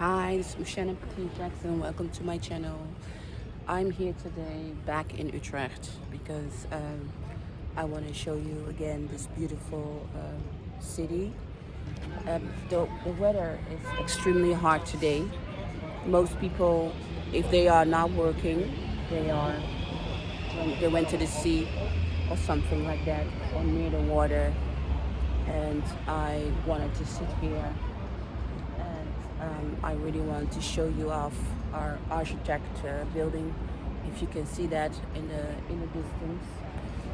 Hi, this is Mocienne Petit Jackson. Welcome to my channel. I'm here today back in Utrecht because I want to show you again this beautiful city. The weather is extremely hot today. Most people, if they are not working, they went to the sea or something like that, or near the water. And I wanted to sit here, and I really want to show you off our architect building, if you can see that in the distance.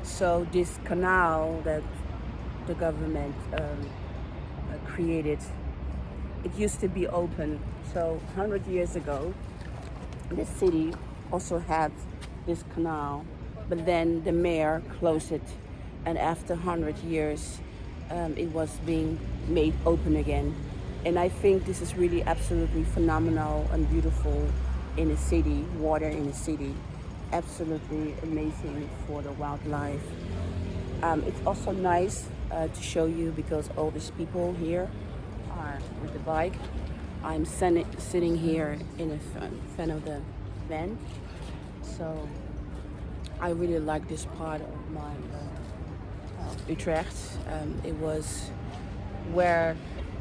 So this canal that the government created, it used to be open. So 100 years ago, the city also had this canal, but then the mayor closed it, and after 100 years, it was being made open again. And I think this is really absolutely phenomenal and beautiful in a city, water in a city. Absolutely amazing for the wildlife. It's also nice to show you because all these people here are with the bike. I'm sitting here in front of the van. So I really like this part of my Utrecht. It was where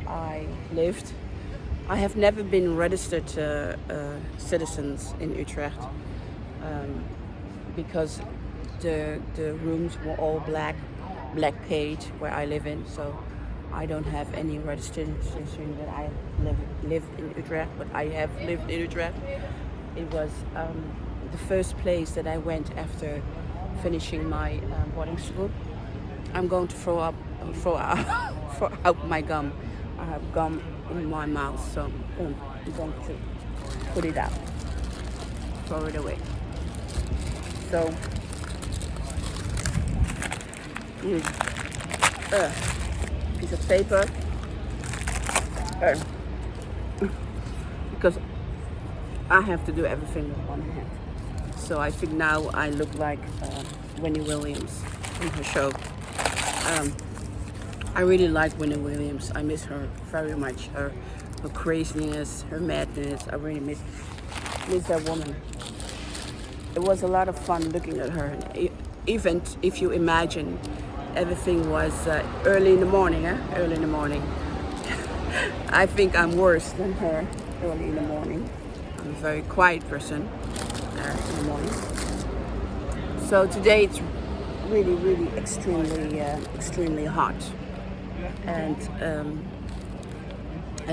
I lived. I have never been registered citizens in Utrecht because the rooms were all black paid where I live in. So I don't have any registration that I lived in Utrecht, but I have lived in Utrecht. It was the first place that I went after finishing my boarding school. I'm going to throw out my gum. I have gum in my mouth, so I'm going to put it out, throw it away. So, piece of paper, because I have to do everything with one hand. So I think now I look like Wendy Williams in her show. I really like Wendy Williams. I miss her very much. Her craziness, her madness. I really miss that woman. It was a lot of fun looking at her. Even if you imagine everything was early in the morning. Early in the morning. I think I'm worse than her early in the morning. I'm a very quiet person in the morning. So today it's really extremely hot, and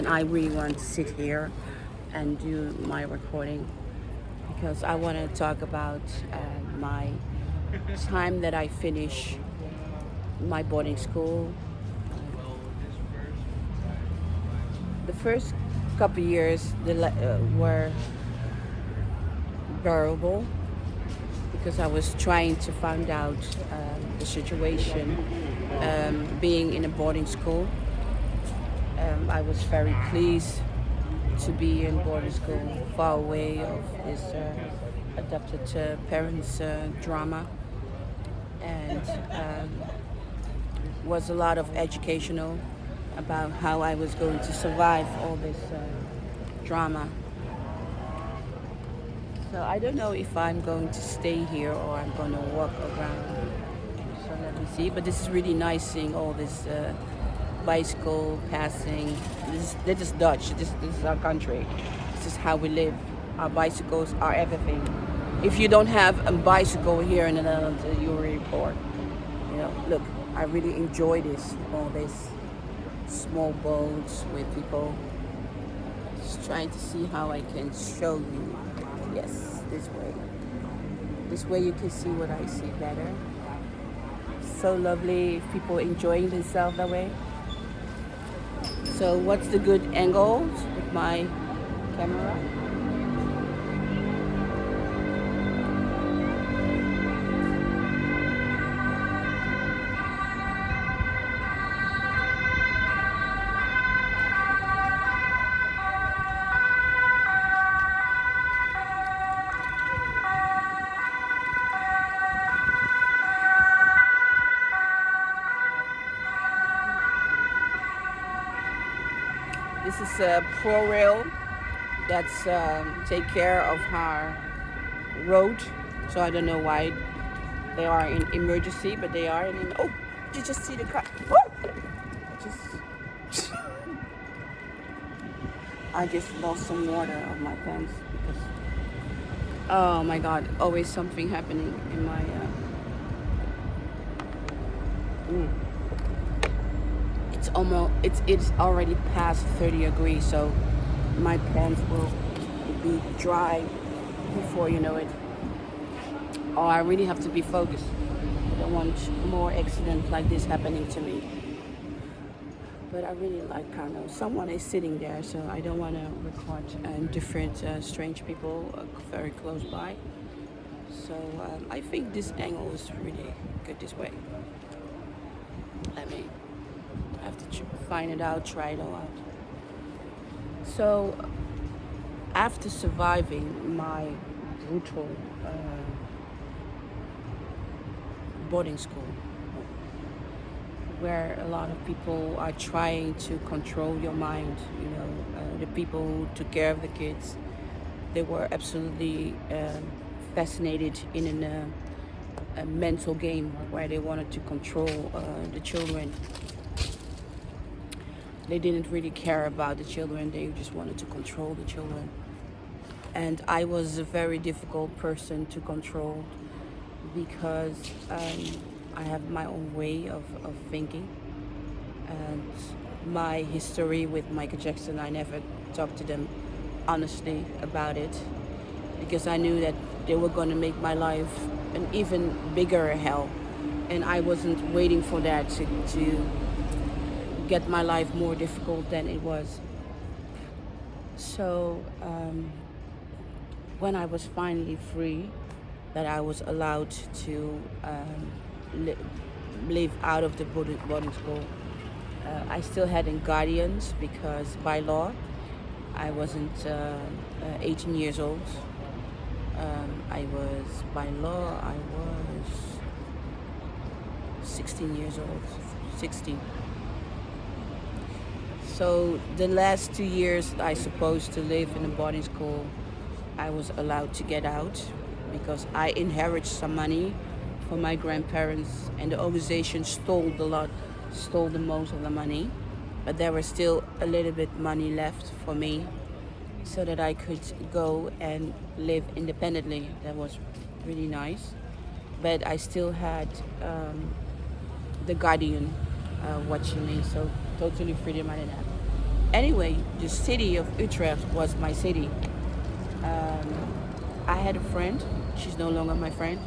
I really want to sit here and do my recording because I want to talk about my time that I finished my boarding school. The first couple years were bearable because I was trying to find out the situation being in a boarding school. I was very pleased to be in boarding school far away of this adopted parents drama, and was a lot of educational about how I was going to survive all this drama. So I don't know if I'm going to stay here or I'm going to walk around. So let me see. But this is really nice seeing all this bicycle passing. This is Dutch. This is our country. This is how we live. Our bicycles are everything. If you don't have a bicycle here in the Netherlands, you're really poor. You know, look, I really enjoy this. All these small boats with people. Just trying to see how I can show you. Yes, this way. This way you can see what I see better. So lovely if people enjoying themselves that way. So what's the good angle with my camera? This is a pro rail that's take care of her road. So I don't know why they are in emergency, but they are in. Oh, you just see the car. Woo! Just, I just lost some water on my pants because. Oh my God! Always something happening in my. It's already past 30 degrees, so my pants will be dry before you know it. Oh, I really have to be focused. I don't want more accidents like this happening to me. But I really like kind of someone is sitting there, so I don't want to record different strange people very close by. So I think this angle is really good this way. Let me. I have to find it out, try it all out. So after surviving my brutal boarding school, where a lot of people are trying to control your mind, the people who took care of the kids, they were absolutely fascinated in a mental game where they wanted to control the children. They didn't really care about the children, they just wanted to control the children. And I was a very difficult person to control because I have my own way of thinking. And my history with Michael Jackson, I never talked to them honestly about it because I knew that they were going to make my life an even bigger hell. And I wasn't waiting for that to get my life more difficult than it was. So when I was finally free, that I was allowed to live out of the boarding school, I still had guardians because by law I wasn't 18 years old. By law I was 16 years old, 16. So the last 2 years I supposed to live in a boarding school, I was allowed to get out because I inherited some money from my grandparents and the organization stole the most of the money. But there was still a little bit money left for me so that I could go and live independently. That was really nice. But I still had the guardian watching me, so totally freedom I didn't have. Anyway, the city of Utrecht was my city. I had a friend, she's no longer my friend,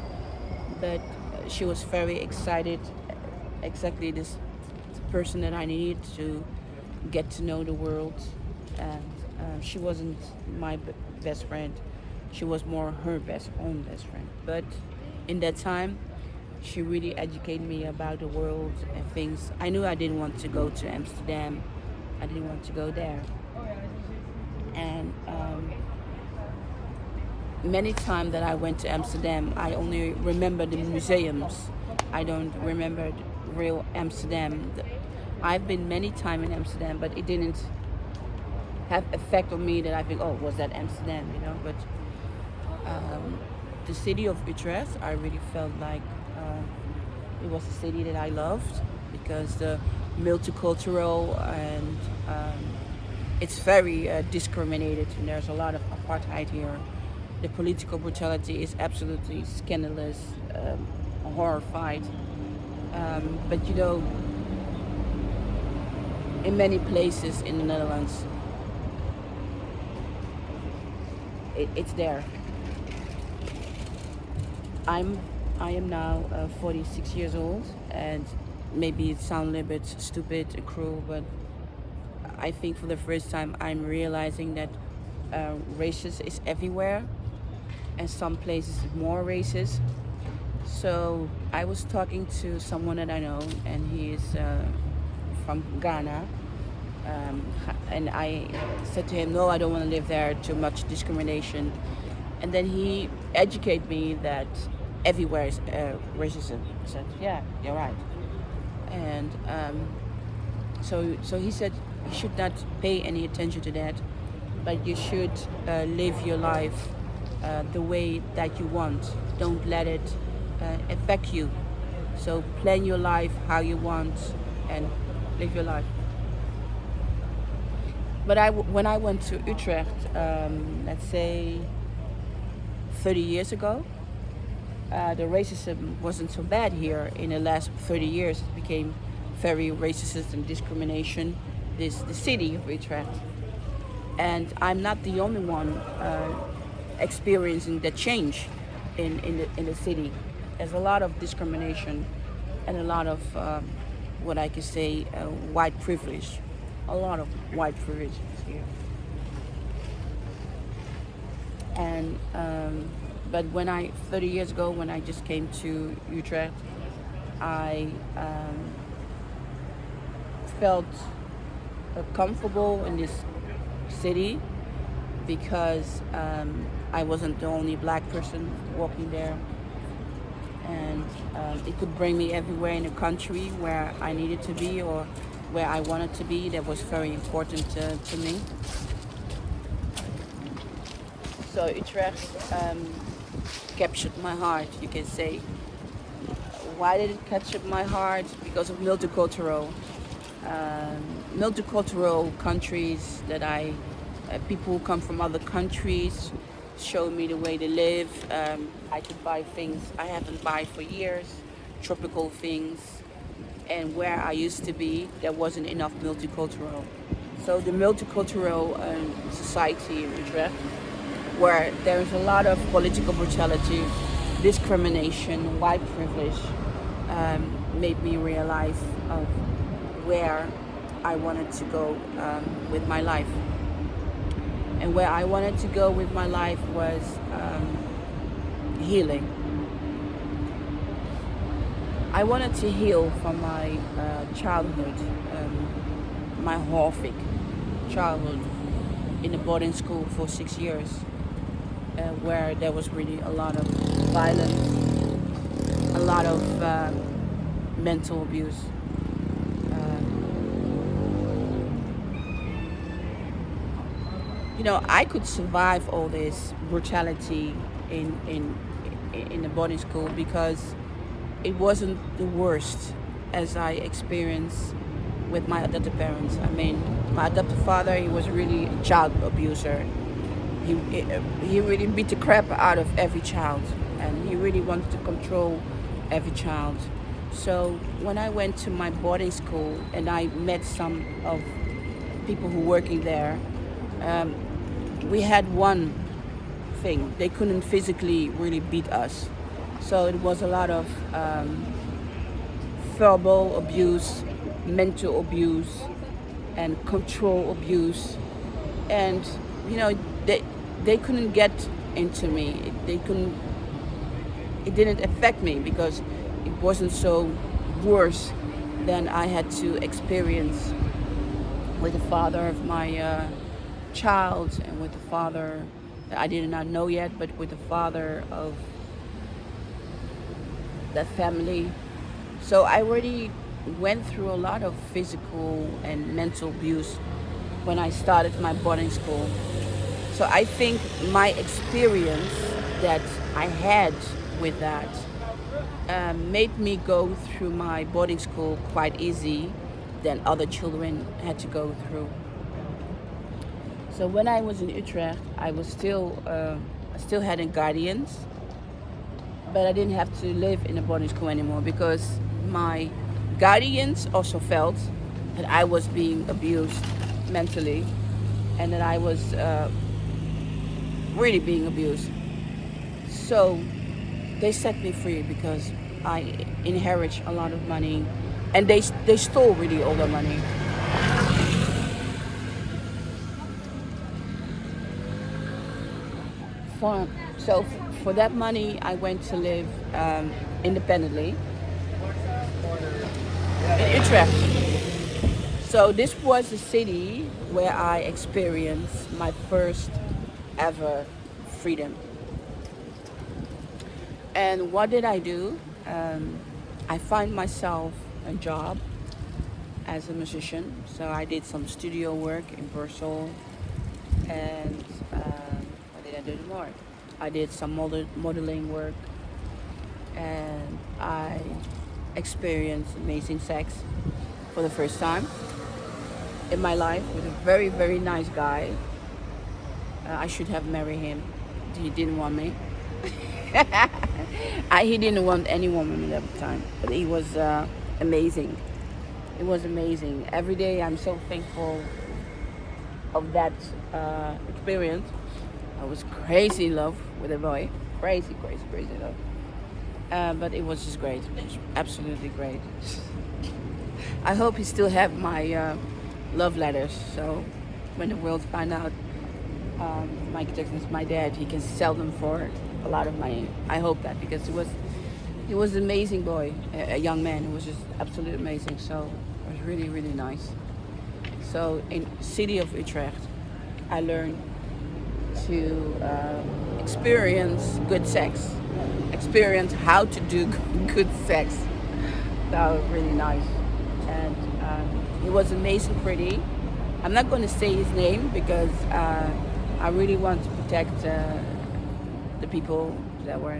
but she was very excited, exactly this person that I needed to get to know the world. And she wasn't my best friend, she was more her own best friend. But in that time, she really educated me about the world and things. I knew I didn't want to go to Amsterdam. I didn't want to go there. And many times that I went to Amsterdam, I only remember the museums. I don't remember real Amsterdam. I've been many times in Amsterdam, but it didn't have effect on me that I think, oh, was that Amsterdam, But the city of Utrecht, I really felt like it was a city that I loved because the multicultural and it's very discriminated, and there's a lot of apartheid here. The political brutality is absolutely scandalous, horrified. But in many places in the Netherlands, it's there. I am now 46 years old, and maybe it sounds a little bit stupid and cruel, but I think for the first time I'm realizing that racism is everywhere, and some places more racist. So I was talking to someone that I know, and he is from Ghana, and I said to him, no, I don't want to live there, too much discrimination. And then he educated me that everywhere is racism. I said, yeah, you're right. And so he said he should not pay any attention to that but you should live your life the way that you want. Don't let it affect you. So plan your life how you want and live your life. But when I went to Utrecht, let's say 30 years ago, the racism wasn't so bad here. In the last 30 years, it became very racist and discrimination. The city of Utrecht, and I'm not the only one experiencing the change in the city. There's a lot of discrimination and a lot of what I could say white privilege. A lot of white privilege here. And but 30 years ago, when I just came to Utrecht, I felt comfortable in this city because I wasn't the only black person walking there, and it could bring me everywhere in the country where I needed to be or where I wanted to be. That was very important to me. So Utrecht captured my heart, you can say. Why did it capture my heart? Because of multicultural countries that people who come from other countries show me the way they live. I could buy things I haven't bought for years, tropical things. And where I used to be, there wasn't enough multicultural. So the multicultural society in Utrecht, where there is a lot of political brutality, discrimination, white privilege, made me realize of where I wanted to go with my life. And where I wanted to go with my life was healing. I wanted to heal from my childhood, my horrific childhood in a boarding school for 6 years, where there was really a lot of violence, a lot of mental abuse. I could survive all this brutality in the boarding school because it wasn't the worst as I experienced with my adopted parents. I mean, my adopted father, he was really a child abuser. He really beat the crap out of every child, and he really wanted to control every child. So when I went to my boarding school and I met some of people who were working there, we had one thing. They couldn't physically really beat us. So it was a lot of verbal abuse, mental abuse, and control abuse. And, they couldn't get into me. It didn't affect me because it wasn't so worse than I had to experience with the father of my child and with the father that I did not know yet, but with the father of that family. So I already went through a lot of physical and mental abuse when I started my boarding school. So I think my experience that I had with that made me go through my boarding school quite easy than other children had to go through. So when I was in Utrecht, I still had guardians, but I didn't have to live in a boarding school anymore because my guardians also felt that I was being abused mentally and that I was really being abused. So they set me free because I inherit a lot of money, and they stole really all the money. For that money, I went to live independently in Utrecht. So this was the city where I experienced my first ever freedom. And what did I do? I find myself a job as a musician. So I did some studio work in Brussels. And did more. I did some modeling work, and I experienced amazing sex for the first time in my life with a very, very nice guy. I should have married him. He didn't want me. He didn't want any woman at the time, but he was amazing. It was amazing. Every day I'm so thankful of that experience. I was crazy in love with a boy. Crazy, crazy, crazy love. But it was just great. It was absolutely great. I hope he still have my love letters. So when the world find out Michael Jackson is my dad, he can sell them for a lot of money. I hope that, because he was an amazing boy, a young man who was just absolutely amazing. So it was really, really nice. So in city of Utrecht, I learned to experience good sex, experience how to do good sex. That was really nice. And he was amazing pretty. I'm not going to say his name because I really want to protect the people that were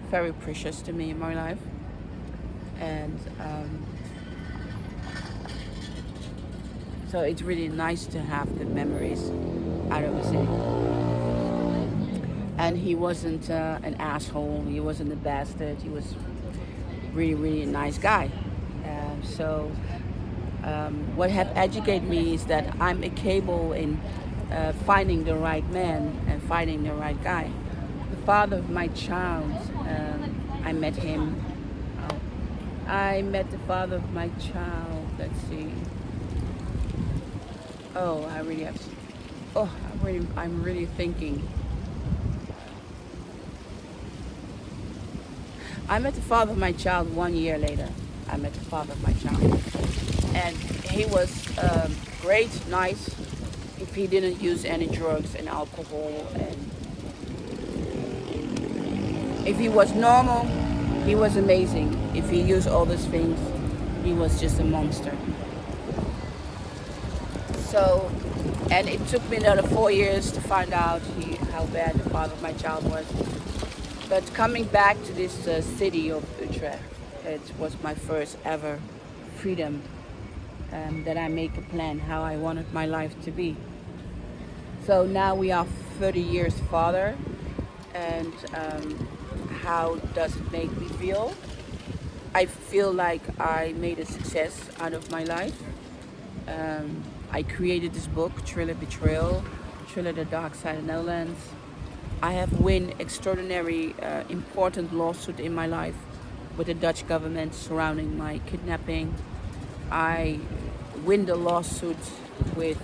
very precious to me in my life. And so it's really nice to have good memories out of the city. And he wasn't an asshole, he wasn't a bastard, he was really, really a nice guy. What have educated me is that I'm capable in finding the right man and finding the right guy. The father of my child, I met him. I met the father of my child. Let's see. Oh, I really have. I'm really thinking. I met the father of my child 1 year later. I met the father of my child, and he was great, nice. If he didn't use any drugs and alcohol, and if he was normal, he was amazing. If he used all these things, he was just a monster. So, and it took me another 4 years to find out how bad the father of my child was. But coming back to this city of Utrecht, it was my first ever freedom, that I make a plan how I wanted my life to be. So now we are 30 years farther, and how does it make me feel? I feel like I made a success out of my life. I created this book, Thriller Betrayal, Thriller The Dark Side of Netherlands. I have won extraordinary, important lawsuit in my life with the Dutch government surrounding my kidnapping. I win the lawsuit with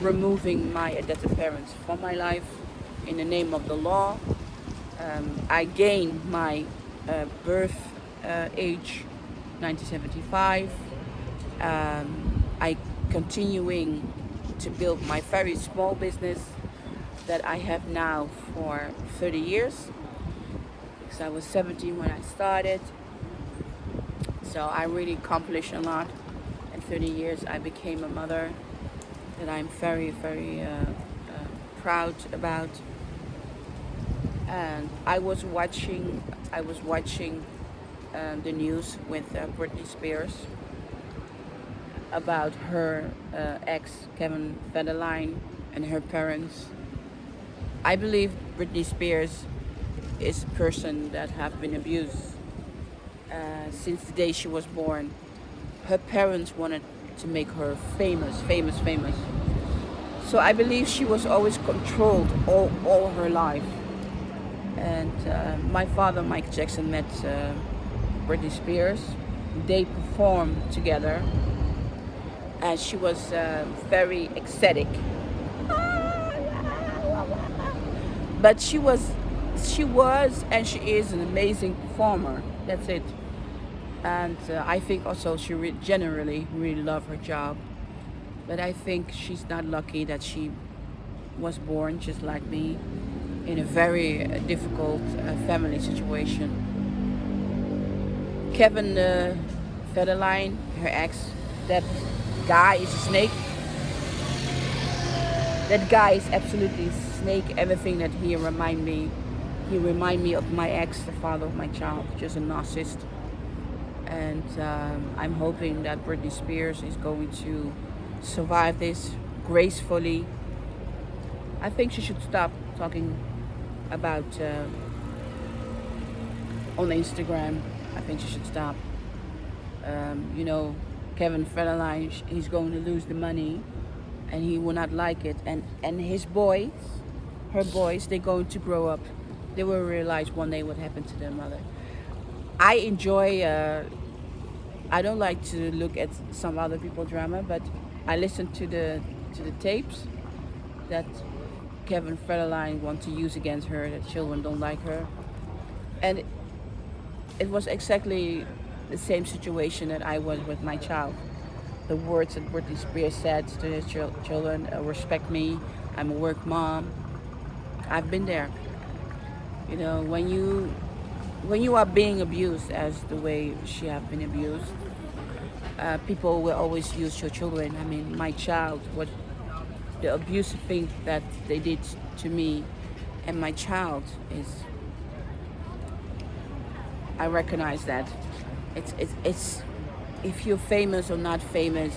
removing my adopted parents from my life in the name of the law. I gained my birth age 1975. I continuing to build my very small business that I have now for 30 years, because I was 17 when I started. So I really accomplished a lot. In 30 years I became a mother that I'm very, very proud about. And I was watching the news with Britney Spears about her ex Kevin Federline and her parents. I believe Britney Spears is a person that have been abused since the day she was born. Her parents wanted to make her famous. So I believe she was always controlled all her life. And my father, Michael Jackson, met Britney Spears. They performed together, and she was very ecstatic. But she was and she is an amazing performer. That's it. And I think also she generally really loved her job. But I think she's not lucky that she was born just like me in a very difficult family situation. Kevin Federline, her ex, that guy is a snake. That guy is absolutely snake. Everything that he remind me of my ex, the father of my child, just a narcissist. And I'm hoping that Britney Spears is going to survive this gracefully. I think she should stop talking about on Instagram. I think she should stop. You know, Kevin Federline, he's going to lose the money, and he will not like it. And his boys, her boys, they're going to grow up. They will realize one day what happened to their mother. I enjoy. I don't like to look at some other people's drama, but I listen to the tapes that Kevin Federline wants to use against her. That children don't like her, and it was exactly the same situation that I was with my child. The words that Britney Spears said to his children, respect me, I'm a work mom. I've been there. You know, when you are being abused as the way she have been abused, people will always use your children. I mean, my child, what the abusive thing that they did to me and my child is, I recognize that. It's if you're famous or not famous,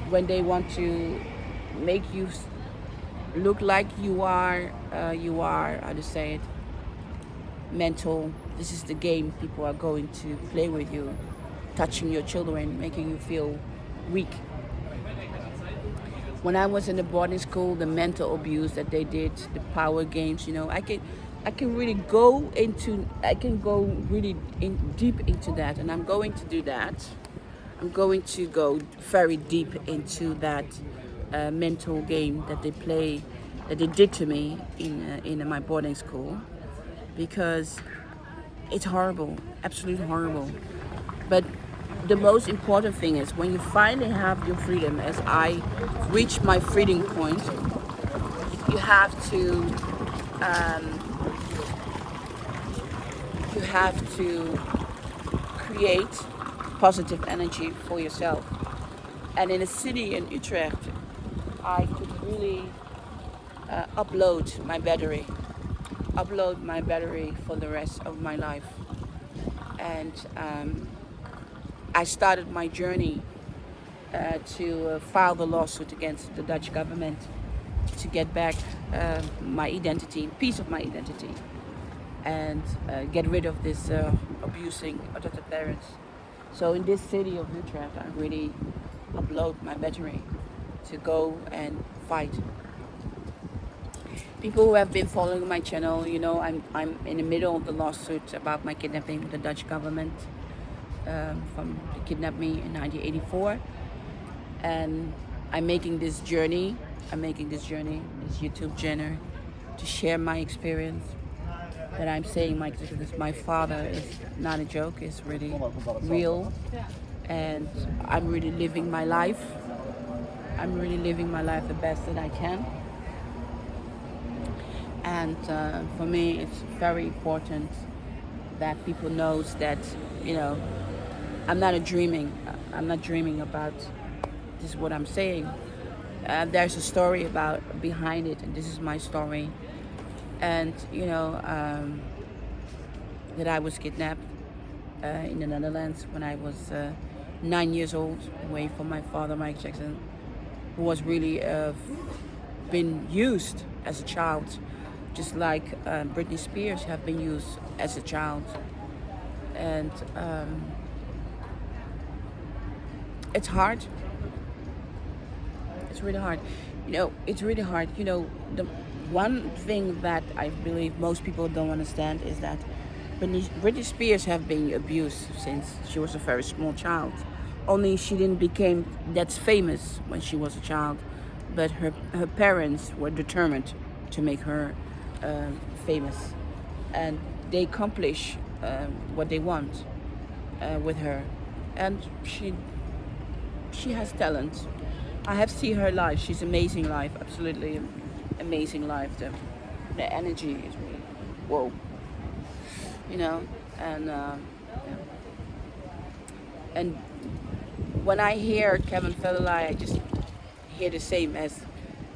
when they want to make you look like you are, how to say it, mental. This is the game people are going to play with you, touching your children, making you feel weak. When I was in the boarding school, the mental abuse that they did, the power games, you know, I can really go into, deep into that, and I'm going to do that. I'm going to go very deep into that mental game that they play, that they did to me in my boarding school, because it's horrible, absolutely horrible. But the most important thing is when you finally have your freedom, as I reach my freedom point, you have to create positive energy for yourself. And in a city in Utrecht, I could really upload my battery for the rest of my life. And I started my journey to file the lawsuit against the Dutch government to get back my identity, piece of my identity, and get rid of this abusing adopted parents. So in this city of Utrecht, I really upload my battery to go and fight. People who have been following my channel, you know, I'm in the middle of the lawsuit about my kidnapping with the Dutch government. From kidnapped me in 1984, and I'm making this journey, this YouTube channel, to share my experience. That I'm saying my father is not a joke, it's really real, and I'm really living my life. The best that I can. And for me, it's very important that people knows that, you know, I'm not dreaming about this is what I'm saying. There's a story behind it, and this is my story. And you know, that I was kidnapped in the Netherlands when I was 9 years old, away from my father, Michael Jackson, who was really been used as a child, just like Britney Spears have been used as a child. And it's hard. It's really hard. You know, the one thing that I believe most people don't understand is that Britney Spears have been abused since she was a very small child. Only she didn't become that famous when she was a child, but her parents were determined to make her famous, and they accomplish what they want with her, and she has talent. I have seen her live. She's amazing live, absolutely amazing live. The energy is really whoa, you know, and yeah. And when I hear Kevin Federline, I just hear the same as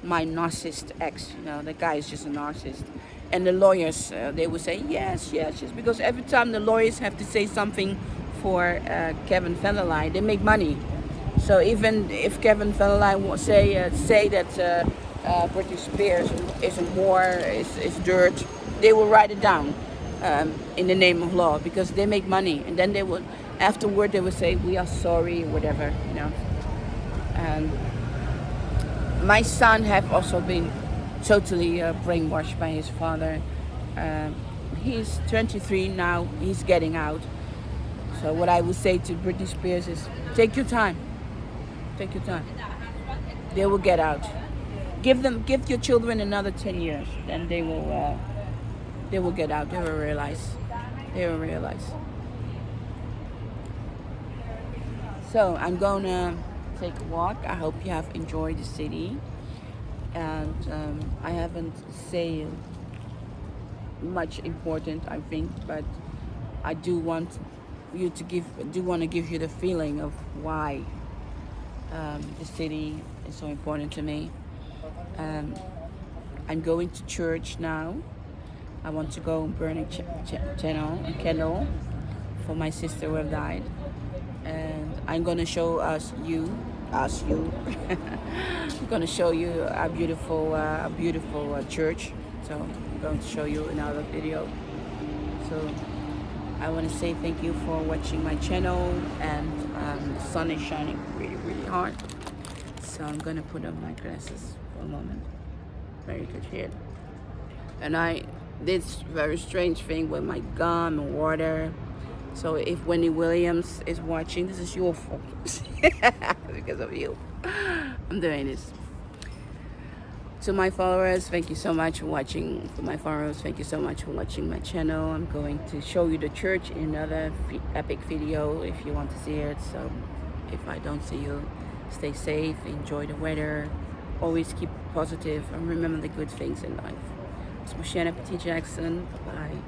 my narcissist ex. The guy is just a narcissist. And the lawyers, they would say yes, yes, yes, because every time the lawyers have to say something for Kevin Federline, they make money. So even if Kevin Federline will say that Britney Spears is a whore, is dirt, they will write it down in the name of law because they make money. And then they would, afterward, they would say we are sorry, whatever. And my son have also been totally brainwashed by his father. He's 23 now. He's getting out. So what I would say to Britney Spears is, take your time. Take your time. They will get out. Give your children another 10 years, then they will get out. They will realize. So I'm gonna take a walk. I hope you have enjoyed the city. And I haven't said much important, I think, but I do want to give you the feeling of why the city is so important to me. I'm going to church now. I want to go and burn a candle for my sister who have died, and I'm gonna show you. I'm gonna show you a beautiful church. So I'm going to show you another video. So I want to say thank you for watching my channel, and the sun is shining really, really hard. So I'm gonna put on my glasses for a moment. Very good here. And I did this very strange thing with my gum and water. So if Wendy Williams is watching, this is your fault. Because of you. I'm doing this. To my followers, thank you so much for watching. For my followers, thank you so much for watching my channel. I'm going to show you the church in another epic video if you want to see it. So if I don't see you, stay safe, enjoy the weather, always keep positive, and remember the good things in life. It's Mocienne Petit Jackson. Bye.